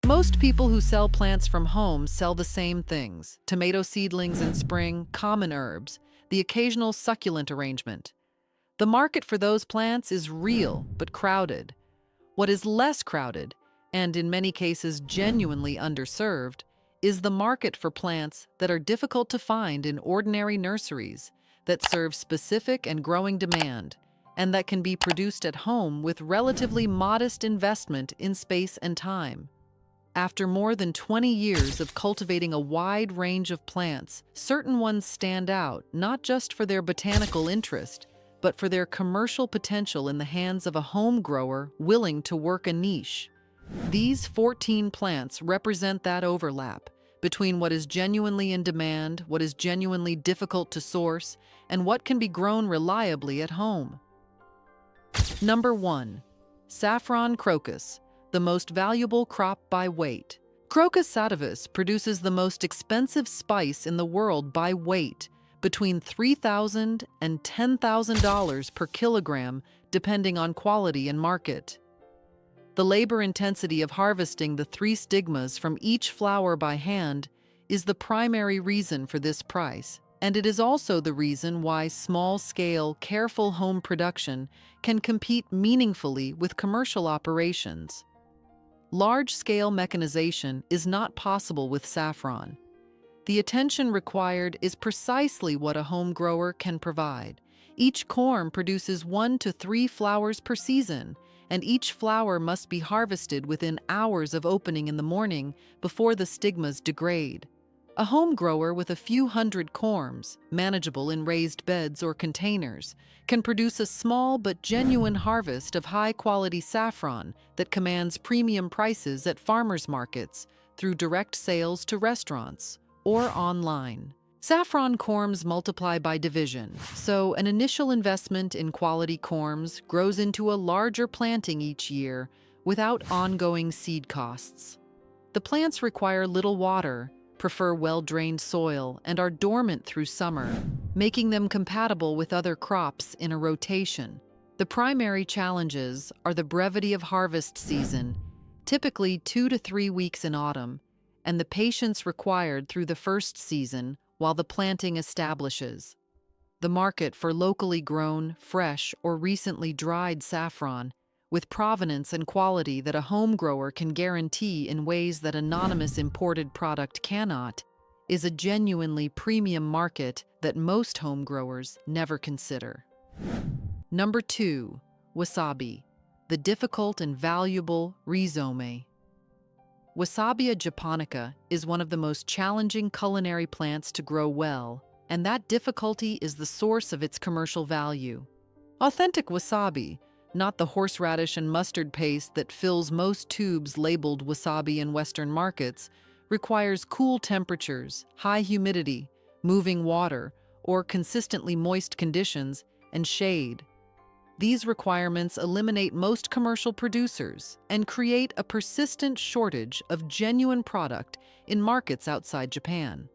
Most people who sell plants from home sell the same things: tomato seedlings in spring, common herbs, the occasional succulent arrangement. The market for those plants is real but crowded. What is less crowded, and in many cases genuinely underserved, is the market for plants that are difficult to find in ordinary nurseries, that serve specific and growing demand, and that can be produced at home with relatively modest investment in space and time. After more than 20 years of cultivating a wide range of plants, certain ones stand out not just for their botanical interest, but for their commercial potential in the hands of a home grower willing to work a niche. These 14 plants represent that overlap between what is genuinely in demand, what is genuinely difficult to source, and what can be grown reliably at home. Number 1. Saffron crocus, the most valuable crop by weight. Crocus sativus produces the most expensive spice in the world by weight, between $3,000 and $10,000 per kilogram, depending on quality and market. The labor intensity of harvesting the 3 stigmas from each flower by hand is the primary reason for this price, and it is also the reason why small-scale, careful home production can compete meaningfully with commercial operations. Large-scale mechanization is not possible with saffron. The attention required is precisely what a home grower can provide. Each corm produces 1 to 3 flowers per season, and each flower must be harvested within hours of opening in the morning before the stigmas degrade. A home grower with a few hundred corms, manageable in raised beds or containers, can produce a small but genuine harvest of high-quality saffron that commands premium prices at farmers markets through direct sales to restaurants or online. Saffron corms multiply by division, so an initial investment in quality corms grows into a larger planting each year without ongoing seed costs. The plants require little water, prefer well-drained soil, and are dormant through summer, making them compatible with other crops in a rotation. The primary challenges are the brevity of harvest season, typically 2 to 3 weeks in autumn, and the patience required through the first season while the planting establishes. The market for locally grown, fresh, or recently dried saffron, with provenance and quality that a home grower can guarantee in ways that anonymous imported product cannot, is a genuinely premium market that most home growers never consider. Number 2. Wasabi, the difficult and valuable rhizome. Wasabia japonica is one of the most challenging culinary plants to grow well, and that difficulty is the source of its commercial value. Authentic wasabi, not the horseradish and mustard paste that fills most tubes labeled wasabi in Western markets, requires cool temperatures, high humidity, moving water, or consistently moist conditions, and shade. These requirements eliminate most commercial producers and create a persistent shortage of genuine product in markets outside Japan.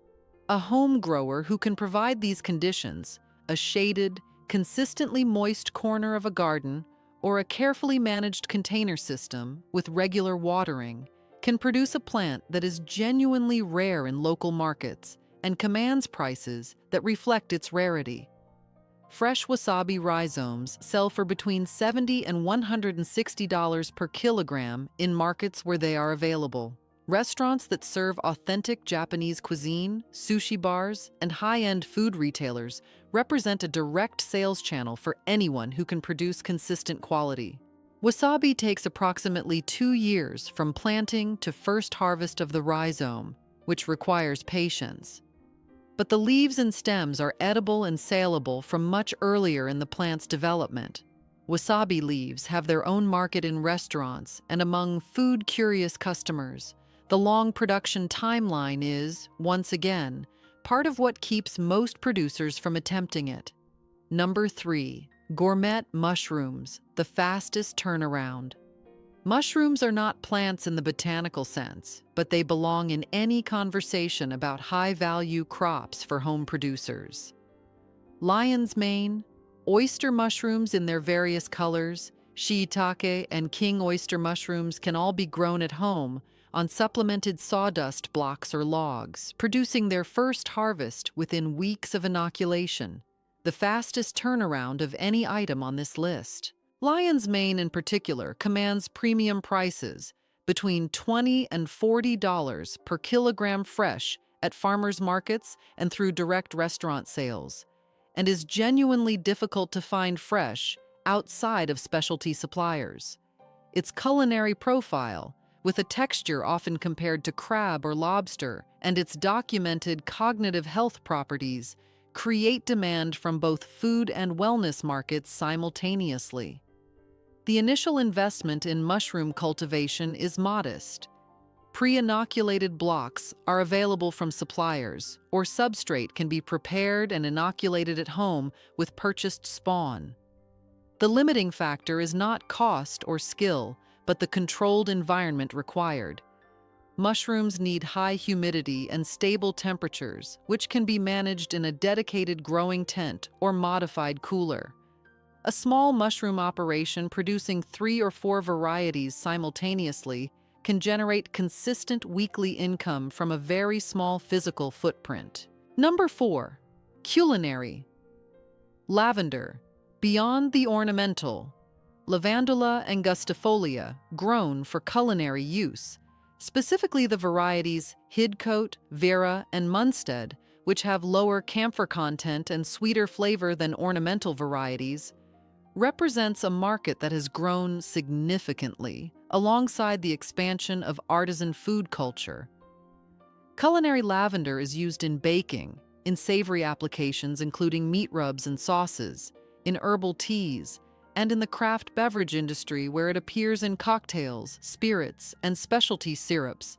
A home grower who can provide these conditions, a shaded, consistently moist corner of a garden, or a carefully managed container system with regular watering, can produce a plant that is genuinely rare in local markets and commands prices that reflect its rarity. Fresh wasabi rhizomes sell for between $70 and $160 per kilogram in markets where they are available. Restaurants that serve authentic Japanese cuisine, sushi bars, and high-end food retailers represent a direct sales channel for anyone who can produce consistent quality. Wasabi takes approximately 2 years from planting to first harvest of the rhizome, which requires patience. But the leaves and stems are edible and saleable from much earlier in the plant's development. Wasabi leaves have their own market in restaurants and among food-curious customers. The long production timeline is, once again, part of what keeps most producers from attempting it. Number 3. Gourmet mushrooms, the fastest turnaround. Mushrooms are not plants in the botanical sense, but they belong in any conversation about high-value crops for home producers. Lion's mane, oyster mushrooms in their various colors, shiitake, and king oyster mushrooms can all be grown at home, on supplemented sawdust blocks or logs, producing their first harvest within weeks of inoculation, the fastest turnaround of any item on this list. Lion's mane in particular commands premium prices, between $20 and $40 per kilogram fresh at farmers markets and through direct restaurant sales, and is genuinely difficult to find fresh outside of specialty suppliers. Its culinary profile, with a texture often compared to crab or lobster, and its documented cognitive health properties, create demand from both food and wellness markets simultaneously. The initial investment in mushroom cultivation is modest. Pre-inoculated blocks are available from suppliers, or substrate can be prepared and inoculated at home with purchased spawn. The limiting factor is not cost or skill, but the controlled environment required. Mushrooms need high humidity and stable temperatures, which can be managed in a dedicated growing tent or modified cooler. A small mushroom operation producing 3 or 4 varieties simultaneously can generate consistent weekly income from a very small physical footprint. Number 4. Culinary. Lavender. Beyond the ornamental, Lavandula angustifolia, grown for culinary use, specifically the varieties Hidcote, Vera, and Munstead, which have lower camphor content and sweeter flavor than ornamental varieties, represents a market that has grown significantly alongside the expansion of artisan food culture. Culinary lavender is used in baking, in savory applications including meat rubs and sauces, in herbal teas, and in the craft beverage industry where it appears in cocktails, spirits, and specialty syrups.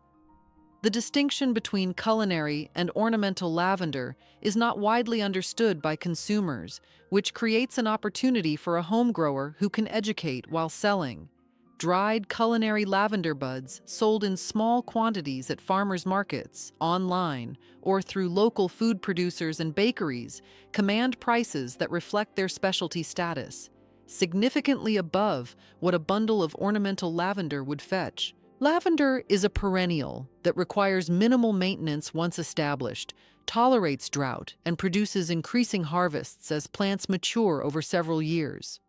The distinction between culinary and ornamental lavender is not widely understood by consumers, which creates an opportunity for a home grower who can educate while selling. Dried culinary lavender buds sold in small quantities at farmers markets, online, or through local food producers and bakeries command prices that reflect their specialty status, significantly above what a bundle of ornamental lavender would fetch. Lavender is a perennial that requires minimal maintenance once established, tolerates drought, and produces increasing harvests as plants mature over several years.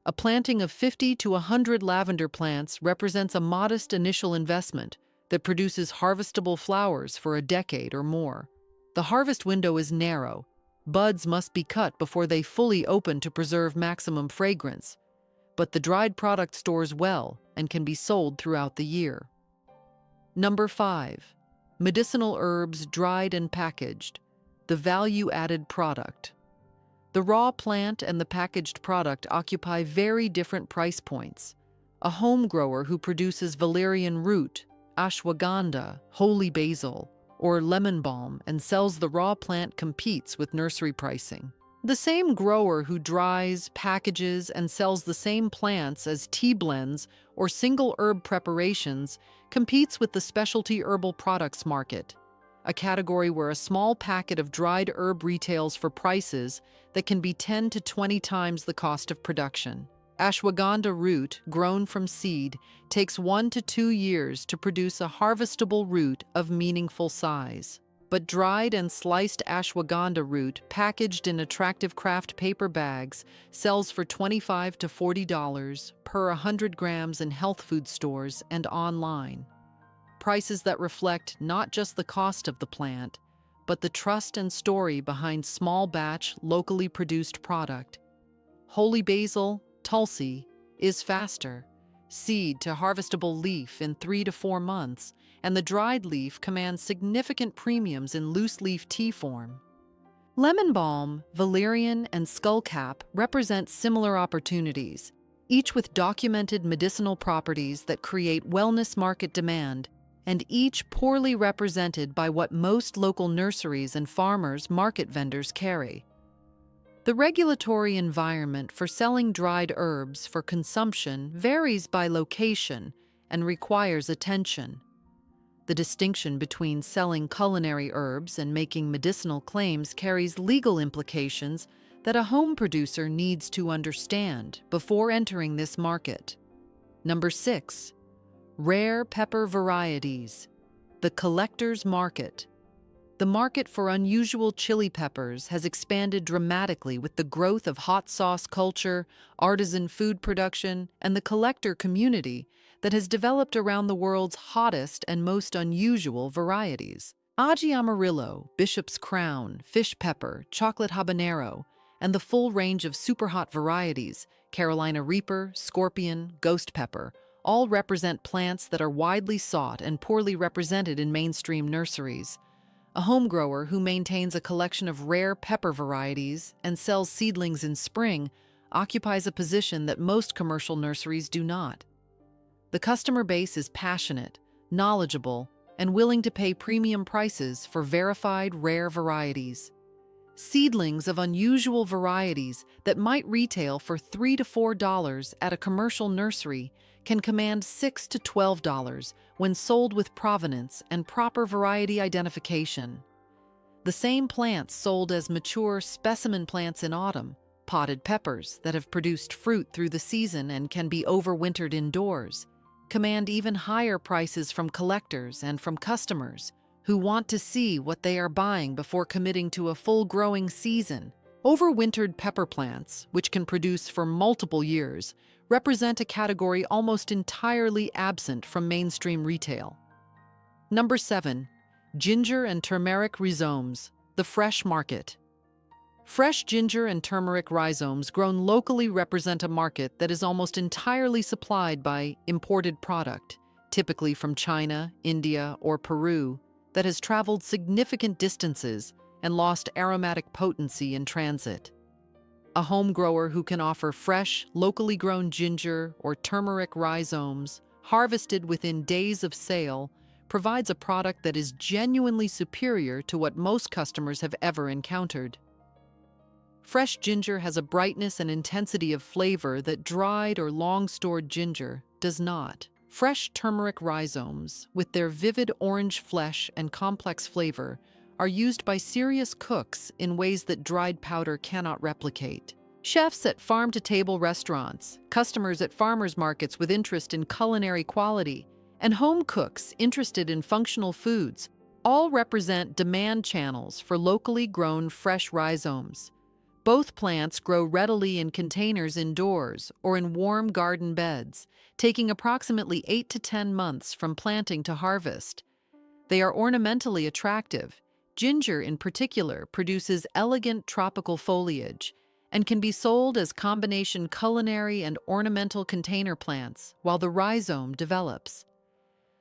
A planting of 50 to 100 lavender plants represents a modest initial investment that produces harvestable flowers for a decade or more. The harvest window is narrow. Buds must be cut before they fully open to preserve maximum fragrance, but the dried product stores well and can be sold throughout the year. Number 5. Medicinal herbs dried and packaged, the value-added product. The raw plant and the packaged product occupy very different price points. A home grower who produces valerian root, ashwagandha, holy basil, or lemon balm and sells the raw plant competes with nursery pricing. The same grower who dries, packages, and sells the same plants as tea blends or single herb preparations competes with the specialty herbal products market, a category where a small packet of dried herb retails for prices that can be 10 to 20 times the cost of production. Ashwagandha root, grown from seed, takes 1 to 2 years to produce a harvestable root of meaningful size. But dried and sliced ashwagandha root, packaged in attractive craft paper bags, sells for $25 to $40 per 100 grams in health food stores and online. Prices that reflect not just the cost of the plant, but the trust and story behind small batch, locally produced product. Holy basil, Tulsi, is faster, seed to harvestable leaf in 3 to 4 months, and the dried leaf commands significant premiums in loose leaf tea form. Lemon balm, valerian, and skullcap represent similar opportunities, each with documented medicinal properties that create wellness market demand, and each poorly represented by what most local nurseries and farmers market vendors carry. The regulatory environment for selling dried herbs for consumption varies by location and requires attention. The distinction between selling culinary herbs and making medicinal claims carries legal implications that a home producer needs to understand before entering this market. Number 6. Rare pepper varieties. The collector's market. The market for unusual chili peppers has expanded dramatically with the growth of hot sauce culture, artisan food production, and the collector community that has developed around the world's hottest and most unusual varieties. Aji Amarillo, Bishop's Crown, fish pepper, chocolate habanero, and the full range of super hot varieties, Carolina Reaper, Scorpion, Ghost Pepper, all represent plants that are widely sought and poorly represented in mainstream nurseries. A home grower who maintains a collection of rare pepper varieties and sells seedlings in spring occupies a position that most commercial nurseries do not. The customer base is passionate, knowledgeable, and willing to pay premium prices for verified rare varieties. Seedlings of unusual varieties that might retail for $3 to $4 at a commercial nursery can command $6 to $12 when sold with provenance and proper variety identification. The same plants sold as mature specimen plants in autumn, potted peppers that have produced fruit through the season and can be overwintered indoors, command even higher prices from collectors and from customers who want to see what they are buying before committing to a full growing season. Overwintered pepper plants, which can produce for multiple years, represent a category almost entirely absent from mainstream retail. Number 7. Ginger and turmeric rhizomes, the fresh market. Fresh ginger and turmeric rhizomes grown locally represent a market that is almost entirely supplied by imported product, typically from China, India, or Peru, that has traveled significant distances and lost aromatic potency in transit. A home grower who can offer fresh, locally grown ginger or turmeric rhizomes, harvested within days of sale, provides a product that is genuinely superior to what most customers have ever encountered. Fresh ginger has a brightness and intensity of flavor that dried or long-stored ginger does not. Fresh turmeric rhizomes, with their vivid orange flesh and complex flavor, are used by serious cooks in ways that dried powder cannot replicate. Chefs at farm-to-table restaurants, customers at farmers markets with interest in culinary quality, and home cooks interested in functional foods all represent demand channels for locally grown fresh rhizomes. Both plants grow readily in containers indoors or in warm garden beds, taking approximately 8 to 10 months from planting to harvest. They are ornamentally attractive. Ginger, in particular, produces elegant tropical foliage and can be sold as combination culinary and ornamental container plants while the rhizome develops.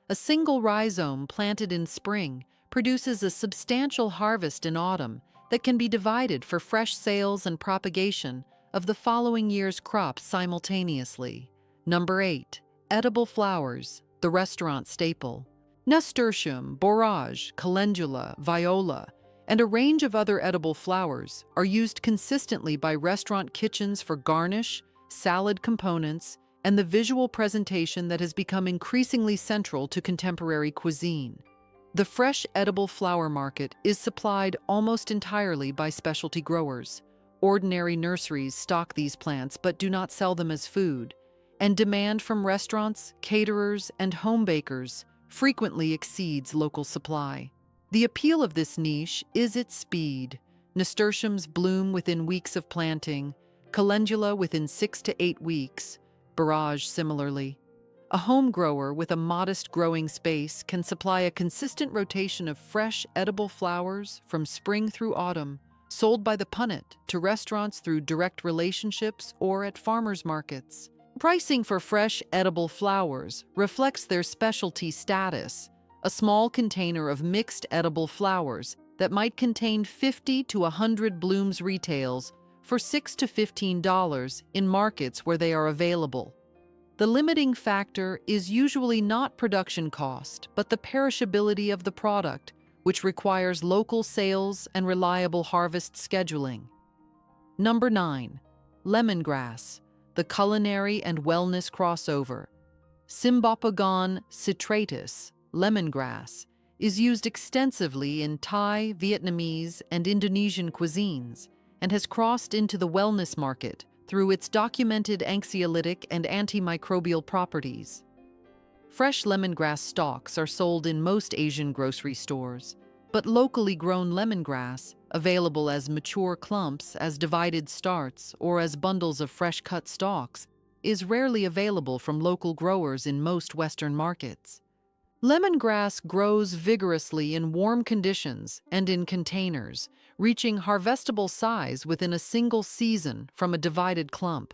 A single rhizome planted in spring produces a substantial harvest in autumn that can be divided for fresh sales and propagation of the following year's crops simultaneously. Number 8. Edible flowers, the restaurant staple. Nasturtium, borage, calendula, viola, and a range of other edible flowers are used consistently by restaurant kitchens for garnish, salad components, and the visual presentation that has become increasingly central to contemporary cuisine. The fresh edible flower market is supplied almost entirely by specialty growers. Ordinary nurseries stock these plants but do not sell them as food, and demand from restaurants, caterers, and home bakers frequently exceeds local supply. The appeal of this niche is its speed. Nasturtiums bloom within weeks of planting, calendula within 6 to 8 weeks, borage similarly. A home grower with a modest growing space can supply a consistent rotation of fresh, edible flowers from spring through autumn, sold by the punnet to restaurants through direct relationships or at farmers markets. Pricing for fresh, edible flowers reflects their specialty status. A small container of mixed edible flowers that might contain 50 to 100 blooms retails for $6 to $15 in markets where they are available. The limiting factor is usually not production cost, but the perishability of the product, which requires local sales and reliable harvest scheduling. Number 9. Lemongrass, the culinary and wellness crossover. Cymbopogon citratus, lemongrass, is used extensively in Thai, Vietnamese, and Indonesian cuisines and has crossed into the wellness market through its documented anxiolytic and antimicrobial properties. Fresh lemongrass stalks are sold in most Asian grocery stores, but locally grown lemongrass, available as mature clumps, as divided starts, or as bundles of fresh-cut stalks, is rarely available from local growers in most Western markets. Lemongrass grows vigorously in warm conditions and in containers, reaching harvestable size within a single season from a divided clump.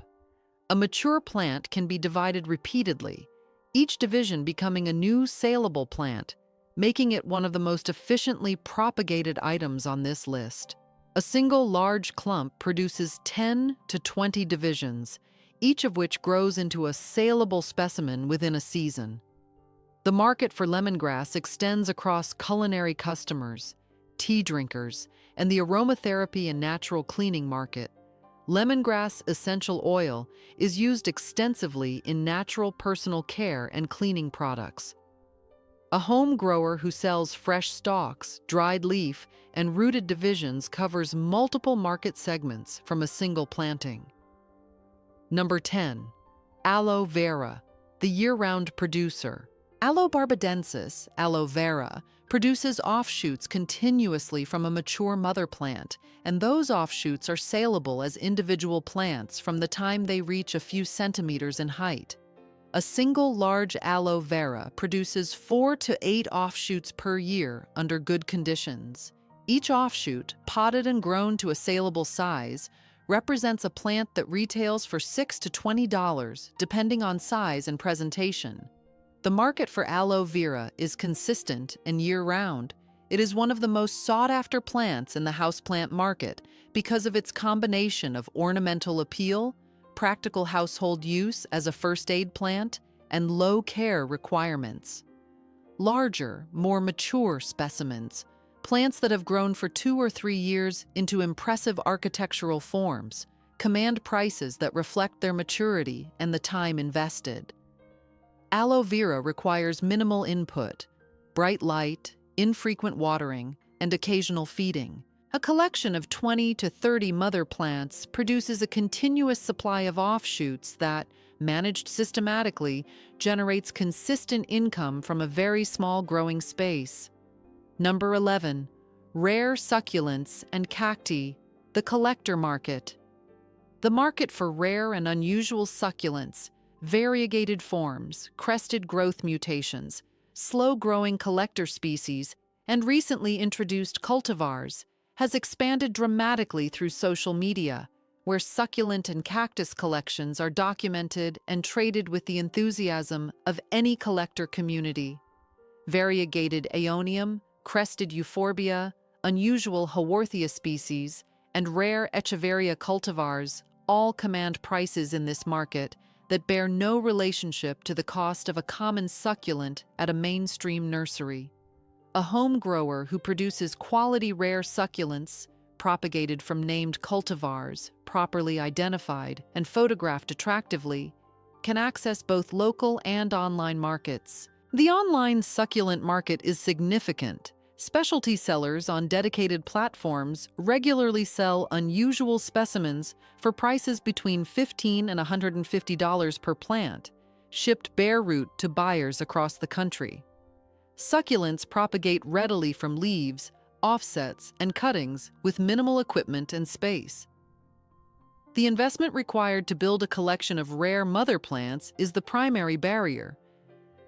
A mature plant can be divided repeatedly, each division becoming a new saleable plant, making it one of the most efficiently propagated items on this list. A single large clump produces 10 to 20 divisions, each of which grows into a saleable specimen within a season. The market for lemongrass extends across culinary customers, tea drinkers, and the aromatherapy and natural cleaning market. Lemongrass essential oil is used extensively in natural personal care and cleaning products. A home grower who sells fresh stalks, dried leaf, and rooted divisions covers multiple market segments from a single planting. Number 10. Aloe vera, the year-round producer. Aloe barbadensis, aloe vera, produces offshoots continuously from a mature mother plant, and those offshoots are saleable as individual plants from the time they reach a few centimeters in height. A single large aloe vera produces 4 to 8 offshoots per year under good conditions. Each offshoot, potted and grown to a saleable size, represents a plant that retails for $6 to $20, depending on size and presentation. The market for aloe vera is consistent and year-round. It is one of the most sought-after plants in the houseplant market because of its combination of ornamental appeal, practical household use as a first-aid plant, and low care requirements. Larger, more mature specimens, plants that have grown for 2 or 3 years into impressive architectural forms, command prices that reflect their maturity and the time invested. Aloe vera requires minimal input, bright light, infrequent watering, and occasional feeding. A collection of 20 to 30 mother plants produces a continuous supply of offshoots that, managed systematically, generates consistent income from a very small growing space. Number 11. Rare succulents and cacti, the collector market. The market for rare and unusual succulents, variegated forms, crested growth mutations, slow-growing collector species, and recently introduced cultivars has expanded dramatically through social media, where succulent and cactus collections are documented and traded with the enthusiasm of any collector community. Variegated aeonium, crested euphorbia, unusual haworthia species, and rare echeveria cultivars all command prices in this market that bear no relationship to the cost of a common succulent at a mainstream nursery. A home grower who produces quality rare succulents, propagated from named cultivars, properly identified and photographed attractively, can access both local and online markets. The online succulent market is significant. Specialty sellers on dedicated platforms regularly sell unusual specimens for prices between $15 and $150 per plant, shipped bare root to buyers across the country. Succulents propagate readily from leaves, offsets, and cuttings with minimal equipment and space. The investment required to build a collection of rare mother plants is the primary barrier,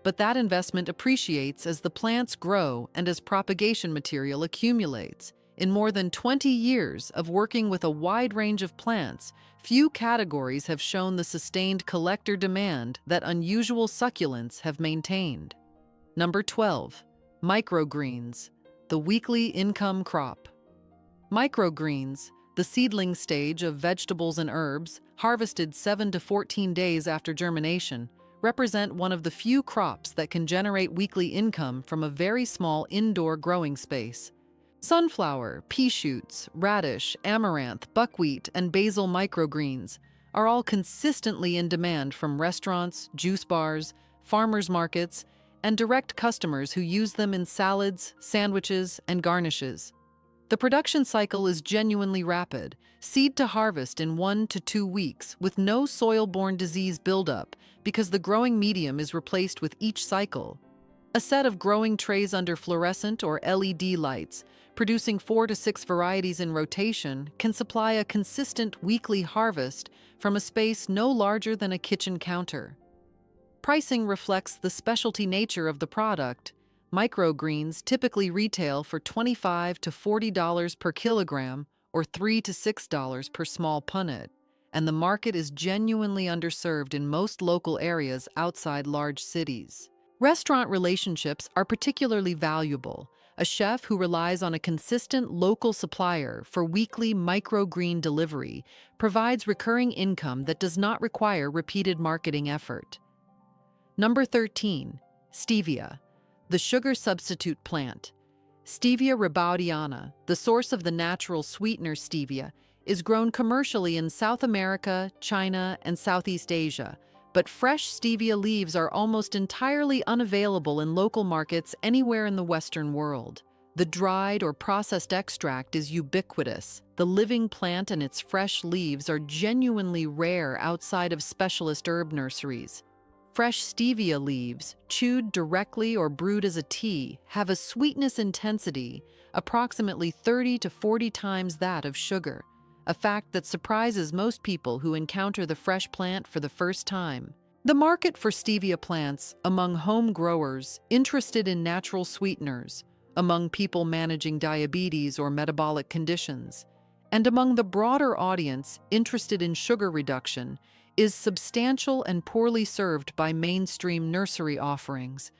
but that investment appreciates as the plants grow and as propagation material accumulates. In more than 20 years of working with a wide range of plants, few categories have shown the sustained collector demand that unusual succulents have maintained. Number 12. Microgreens, the weekly income crop. Microgreens, the seedling stage of vegetables and herbs, harvested 7 to 14 days after germination, represent one of the few crops that can generate weekly income from a very small indoor growing space. Sunflower, pea shoots, radish, amaranth, buckwheat, and basil microgreens are all consistently in demand from restaurants, juice bars, farmers markets, and direct customers who use them in salads, sandwiches, and garnishes. The production cycle is genuinely rapid, seed to harvest in 1 to 2 weeks with no soil-borne disease buildup because the growing medium is replaced with each cycle. A set of growing trays under fluorescent or LED lights, producing 4 to 6 varieties in rotation, can supply a consistent weekly harvest from a space no larger than a kitchen counter. Pricing reflects the specialty nature of the product. Microgreens typically retail for $25 to $40 per kilogram or $3 to $6 per small punnet, and the market is genuinely underserved in most local areas outside large cities. Restaurant relationships are particularly valuable. A chef who relies on a consistent local supplier for weekly microgreen delivery provides recurring income that does not require repeated marketing effort. Number 13. Stevia, the sugar substitute plant. Stevia rebaudiana, the source of the natural sweetener stevia, is grown commercially in South America, China, and Southeast Asia, but fresh stevia leaves are almost entirely unavailable in local markets anywhere in the Western world. The dried or processed extract is ubiquitous. The living plant and its fresh leaves are genuinely rare outside of specialist herb nurseries. Fresh stevia leaves, chewed directly or brewed as a tea, have a sweetness intensity approximately 30 to 40 times that of sugar, a fact that surprises most people who encounter the fresh plant for the first time. The market for stevia plants among home growers interested in natural sweeteners, among people managing diabetes or metabolic conditions, and among the broader audience interested in sugar reduction is substantial and poorly served by mainstream nursery offerings.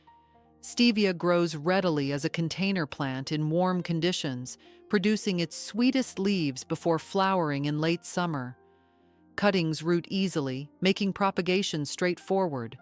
Stevia grows readily as a container plant in warm conditions, producing its sweetest leaves before flowering in late summer. Cuttings root easily, making propagation straightforward.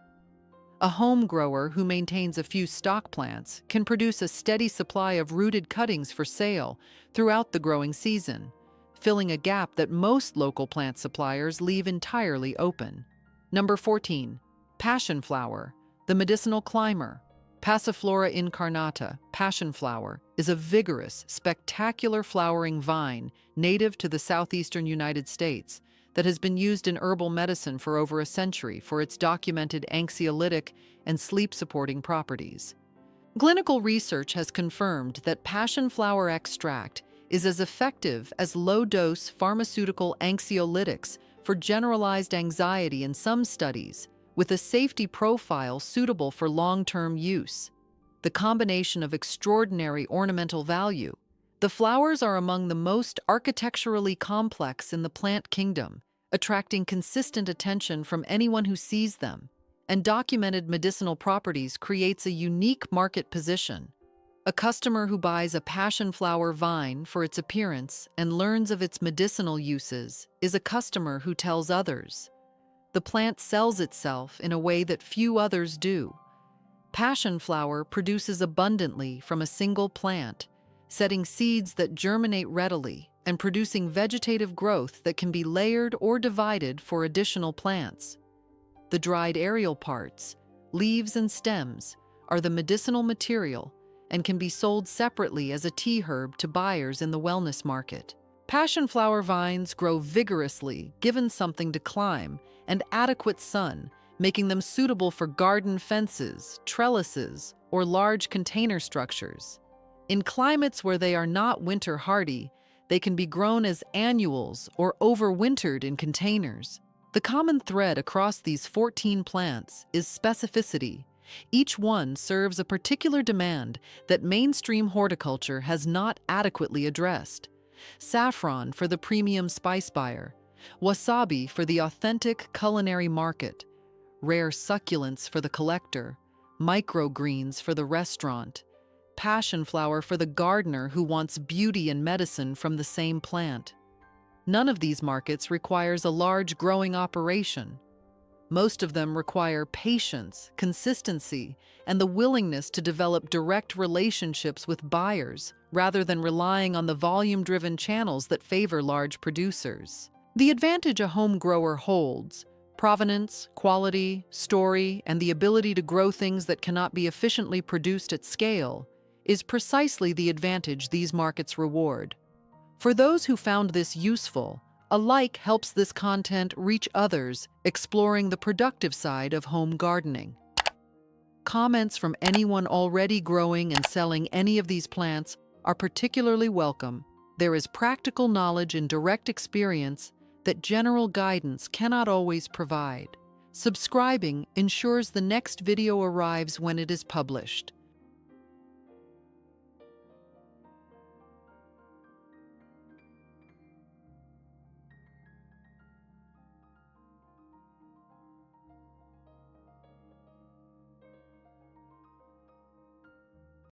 A home grower who maintains a few stock plants can produce a steady supply of rooted cuttings for sale throughout the growing season, filling a gap that most local plant suppliers leave entirely open. Number 14. Passion flower, the medicinal climber. Passiflora incarnata, passion flower, is a vigorous, spectacular flowering vine native to the southeastern United States that has been used in herbal medicine for over a century for its documented anxiolytic and sleep-supporting properties. Clinical research has confirmed that passion flower extract is as effective as low-dose pharmaceutical anxiolytics for generalized anxiety in some studies, with a safety profile suitable for long-term use. The combination of extraordinary ornamental value. The flowers are among the most architecturally complex in the plant kingdom, attracting consistent attention from anyone who sees them, and documented medicinal properties creates a unique market position. A customer who buys a passion flower vine for its appearance and learns of its medicinal uses is a customer who tells others. The plant sells itself in a way that few others do. Passion flower produces abundantly from a single plant, setting seeds that germinate readily and producing vegetative growth that can be layered or divided for additional plants. The dried aerial parts, leaves and stems, are the medicinal material and can be sold separately as a tea herb to buyers in the wellness market. Passion flower vines grow vigorously, given something to climb, and adequate sun, making them suitable for garden fences, trellises, or large container structures. In climates where they are not winter hardy, they can be grown as annuals or overwintered in containers. The common thread across these 14 plants is specificity. Each one serves a particular demand that mainstream horticulture has not adequately addressed. Saffron for the premium spice buyer, wasabi for the authentic culinary market, rare succulents for the collector, microgreens for the restaurant, passion flower for the gardener who wants beauty and medicine from the same plant. None of these markets requires a large growing operation. Most of them require patience, consistency, and the willingness to develop direct relationships with buyers rather than relying on the volume-driven channels that favor large producers. The advantage a home grower holds, provenance, quality, story, and the ability to grow things that cannot be efficiently produced at scale, is precisely the advantage these markets reward. For those who found this useful, a like helps this content reach others exploring the productive side of home gardening. Comments from anyone already growing and selling any of these plants are particularly welcome. There is practical knowledge and direct experience that general guidance cannot always provide. Subscribing ensures the next video arrives when it is published.